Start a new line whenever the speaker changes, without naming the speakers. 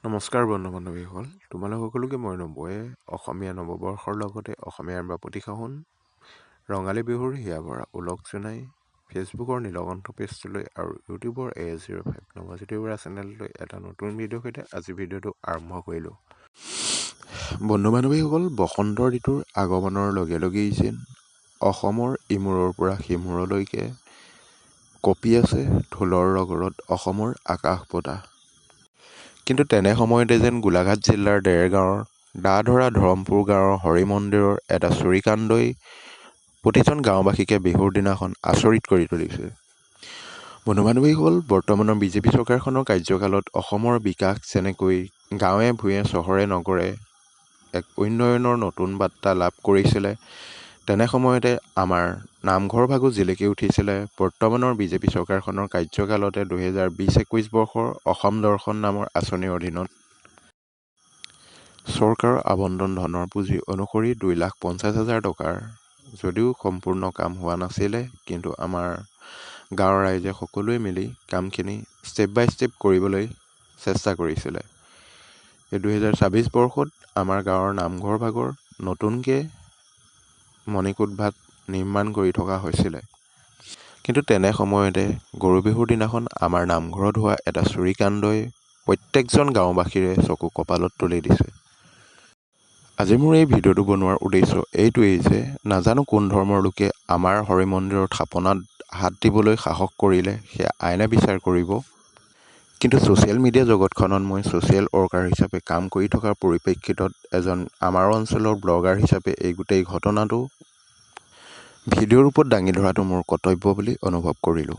নমস্কাৰ বন্ধু বান্ধৱীসকল, তোমালোক সকলোকে মই নবৌৱে অসমীয়া নৱবৰ্ষৰ লগতে অসমীয়াৰ বাপতি সাহোন ৰঙালী বিহুৰ হিয়া ভৰা ওলগ জনাই ফেচবুকৰ নীলকণ্ঠ পেজটোলৈ আৰু ইউটিউবৰ AS05 নৱজ্যোতিবৰা চেনেললৈ এটা নতুন ভিডিঅ'ৰ সৈতে আজি ভিডিঅ'টো আৰম্ভ কৰিলোঁ। বন্ধু বান্ধৱীসকল, বসন্ত ঋতুৰ আগমনৰ লগে লগেই যেন অসমৰ ইমূৰৰ পৰা সিমূৰলৈকে কঁপি আছে ঢোলৰ ৰগৰত অসমৰ আকাশ বতাহ। কিন্তু তেনে সময়তে যেন গোলাঘাট জিলাৰ দেৰগাঁৱৰ দা ধৰা ধৰমপুৰ গাঁৱৰ হৰি মন্দিৰৰ এটা চুৰিকাণ্ডই প্ৰতিজন গাঁওবাসীকে বিহুৰ দিনাখন আচৰিত কৰি তুলিছে। বন্ধু বান্ধৱীসকল, বৰ্তমানৰ বিজেপি চৰকাৰখনৰ কাৰ্যকালত অসমৰ বিকাশ যেনেকৈ গাঁৱে ভূঞে চহৰে নগৰে এক উন্নয়নৰ নতুন বাৰ্তা লাভ কৰিছিলে, তেনে সময়তে আমাৰ নামঘৰ ভাগো জিলিকি উঠিছিলে বৰ্তমানৰ বিজেপি চৰকাৰখনৰ কাৰ্যকালতে 2020-21 বৰ্ষৰ অসম দৰ্শন নামৰ আঁচনিৰ অধীনত চৰকাৰৰ আবণ্টন ধনৰ পুঁজি অনুসৰি 2,50,000 টকাৰ যদিও সম্পূৰ্ণ কাম হোৱা নাছিলে, কিন্তু আমাৰ গাঁৱৰ ৰাইজে সকলোৱে মিলি কামখিনি ষ্টেপ বাই ষ্টেপ কৰিবলৈ চেষ্টা কৰিছিলে। এই 2026 বৰ্ষত আমাৰ গাঁৱৰ নামঘৰ ভাগৰ নতুনকৈ মণিকূট ভাগ নিৰ্মাণ কৰি থকা হৈছিলে। কিন্তু তেনে সময়তে গৰু বিহুৰ দিনাখন আমাৰ নামঘৰত হোৱা এটা চুৰিকাণ্ডই প্ৰত্যেকজন গাঁওবাসীৰে চকু কপালত তুলি দিছে। আজি মোৰ এই ভিডিঅ'টো বনোৱাৰ উদ্দেশ্য এইটোৱেই যে নাজানো কোন ধৰ্মৰ লোকে আমাৰ হৰি মন্দিৰৰ থাপনাত হাত দিবলৈ সাহস কৰিলে, সেয়া আইনে বিচাৰ কৰিব। কিন্তু ছ'চিয়েল মিডিয়া জগতখনত মই ছ'চিয়েল ৱৰ্কাৰ হিচাপে কাম কৰি থকাৰ পৰিপ্ৰেক্ষিতত এজন আমাৰ অঞ্চলৰ ব্লগাৰ হিচাপে এই গোটেই ঘটনাটো ভিডিঅ' ৰূপত দাঙি ধৰাটো মোৰ কৰ্তব্য বুলি অনুভৱ কৰিলোঁ।